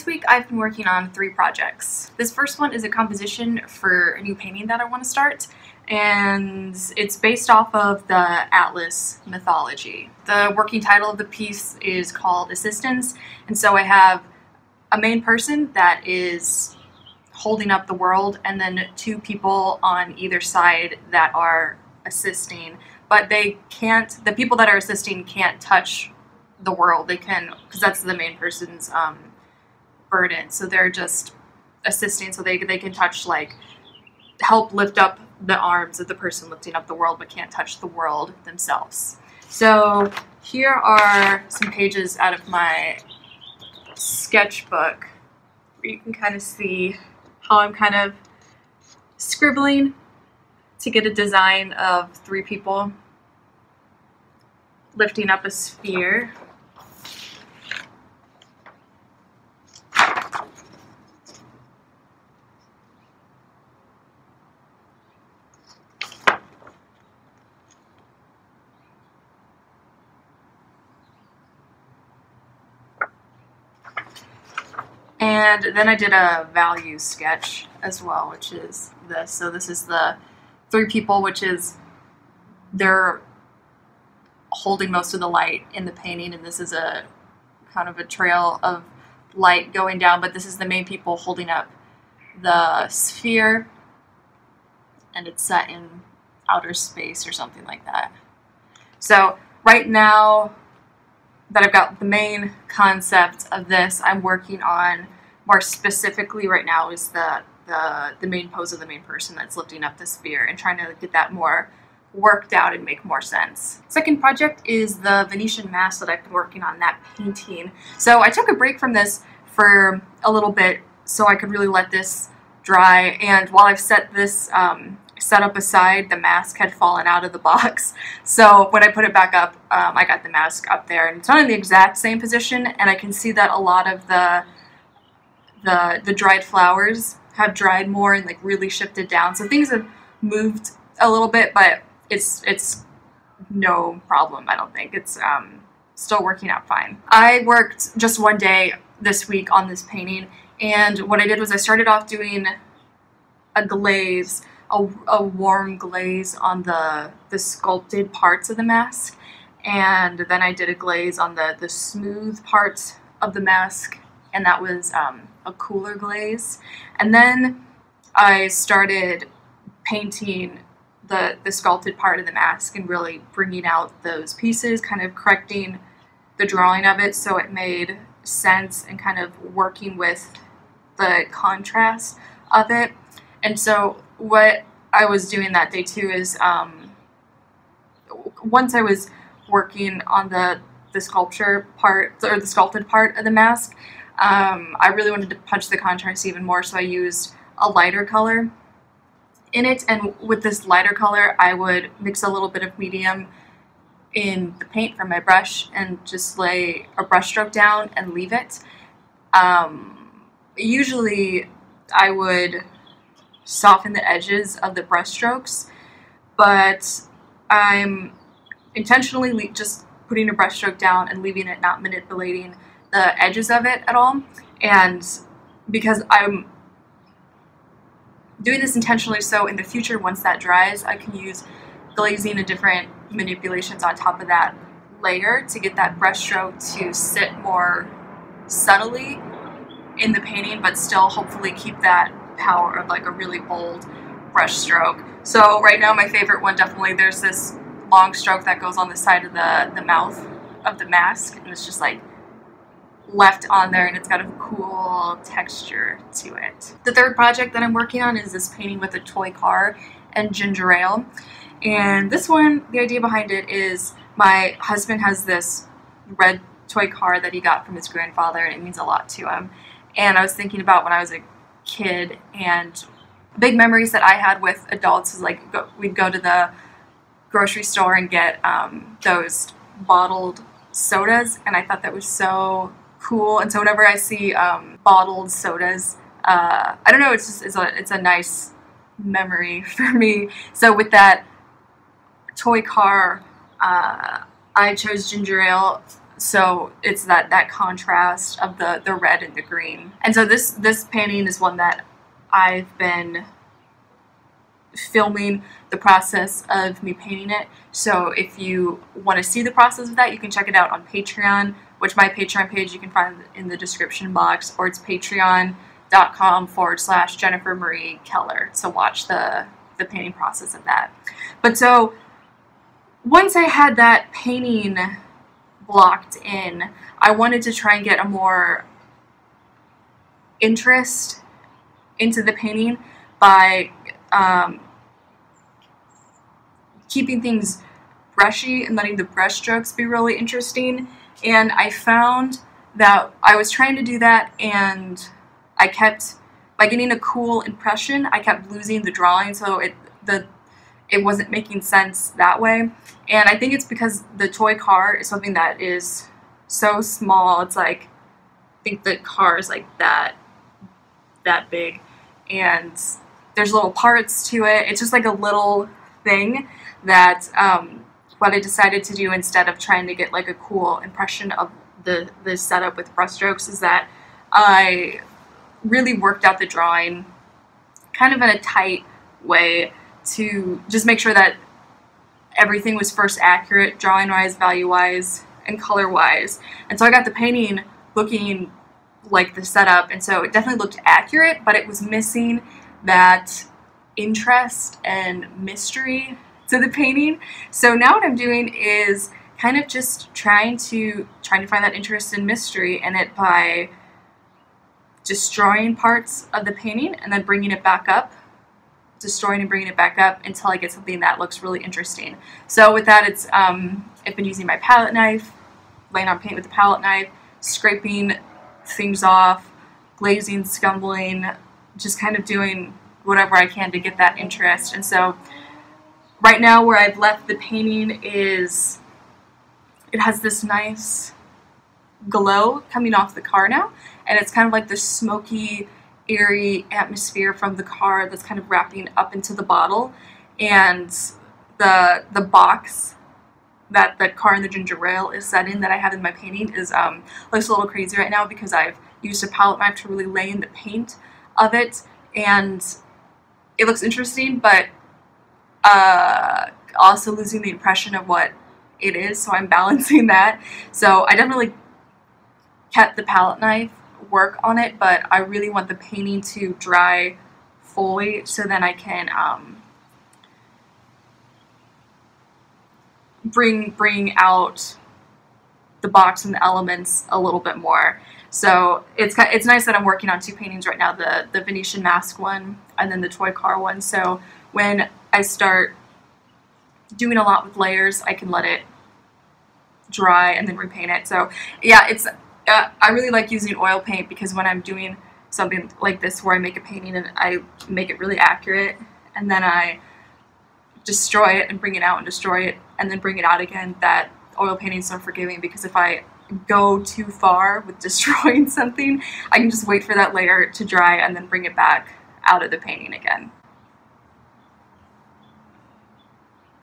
This week I've been working on 3 projects. This first one is a composition for a new painting that I want to start, and it's based off of the Atlas mythology. The working title of the piece is called Assistance, and so I have a main person that is holding up the world and then 2 people on either side that are assisting, but the people that are assisting can't touch the world. They can, because that's the main person's burden, so they're just assisting, so they can touch, like, help lift up the arms of the person lifting up the world, but can't touch the world themselves. So here are some pages out of my sketchbook where you can kind of see how I'm kind of scribbling to get a design of 3 people lifting up a sphere. And then I did a value sketch as well, which is this. So this is the 3 people, which is they're holding most of the light in the painting, and this is a kind of a trail of light going down, but this is the main people holding up the sphere, and it's set in outer space or something like that. So right now that I've got the main concept of this, I'm working on more specifically right now is the main pose of the main person that's lifting up the sphere, and trying to get that more worked out and make more sense. Second project is the Venetian Mask that I've been working on, that painting. So I took a break from this for a little bit so I could really let this dry, and while I've set this set up aside, the mask had fallen out of the box. So when I put it back up, I got the mask up there, and it's not in the exact same position, and I can see that a lot of the dried flowers have dried more and like really shifted down. So things have moved a little bit, but it's no problem, I don't think. It's still working out fine. I worked just one day this week on this painting, and what I did was I started off doing a glaze, a warm glaze on the sculpted parts of the mask, and then I did a glaze on the smooth parts of the mask, and that was a cooler glaze. And then I started painting the sculpted part of the mask and really bringing out those pieces, kind of correcting the drawing of it so it made sense, and kind of working with the contrast of it. And so what I was doing that day too is once I was working on the sculpture part, or the sculpted part of the mask, I really wanted to punch the contrast even more, so I used a lighter color in it, and with this lighter color I would mix a little bit of medium in the paint from my brush and just lay a brush stroke down and leave it. Usually I would soften the edges of the brush strokes, but I'm intentionally just putting a brush stroke down and leaving it, not manipulating the edges of it at all. And because I'm doing this intentionally, so in the future, once that dries, I can use glazing and different manipulations on top of that layer to get that brush stroke to sit more subtly in the painting, but still hopefully keep that power of like a really bold brush stroke. So right now my favorite one, definitely, there's this long stroke that goes on the side of the mouth of the mask, and it's just like left on there, and it's got a cool texture to it. The third project that I'm working on is this painting with a toy car and ginger ale. And this one, the idea behind it is my husband has this red toy car that he got from his grandfather, and it means a lot to him. And I was thinking about when I was a kid, and big memories that I had with adults is like we'd go to the grocery store and get those bottled sodas, and I thought that was so cool. And so whenever I see bottled sodas, I don't know, it's a nice memory for me. So with that toy car, I chose ginger ale So it's that contrast of the red and the green. And so this painting is one that I've been filming the process of me painting it. So if you want to see the process of that, you can check it out on Patreon, which my Patreon page you can find in the description box, or it's patreon.com/Jennifer Marie Keller to watch the painting process of that. But so once I had that painting blocked in, I wanted to try and get a more interest into the painting by keeping things brushy and letting the brush strokes be really interesting. And I found that I was trying to do that, and I kept, by getting a cool impression, I kept losing the drawing, so it wasn't making sense that way. And I think it's because the toy car is something that is so small. It's like, I think the car is like that big, and there's little parts to it. It's just like a little thing that what I decided to do instead of trying to get like a cool impression of the setup with brushstrokes is that I really worked out the drawing kind of in a tight way to just make sure that everything was first accurate, drawing-wise, value-wise, and color-wise. And so I got the painting looking like the setup, and so it definitely looked accurate, but it was missing that interest and mystery to the painting. So now what I'm doing is kind of just trying to find that interest and mystery in it by destroying parts of the painting and then bringing it back up, destroying and bringing it back up until I get something that looks really interesting. So with that, it's I've been using my palette knife, laying on paint with the palette knife, scraping things off, glazing, scumbling, just kind of doing whatever I can to get that interest. And so right now where I've left the painting is, it has this nice glow coming off the car now, and it's kind of like the smoky, eerie atmosphere from the car that's kind of wrapping up into the bottle. And the box that the car and the ginger ale is set in that I have in my painting is looks a little crazy right now because I've used a palette knife to really lay in the paint of it, and it looks interesting, but also losing the impression of what it is, so I'm balancing that. So I definitely kept the palette knife work on it, but I really want the painting to dry fully so then I can bring out the box and the elements a little bit more. So it's nice that I'm working on two paintings right now, the Venetian Mask one and then the toy car one. So when I start doing a lot with layers, I can let it dry and then repaint it. So yeah, it's I really like using oil paint because when I'm doing something like this where I make a painting and I make it really accurate and then I destroy it and bring it out and destroy it and then bring it out again, that oil painting is so forgiving, because if I go too far with destroying something, I can just wait for that layer to dry and then bring it back out of the painting again.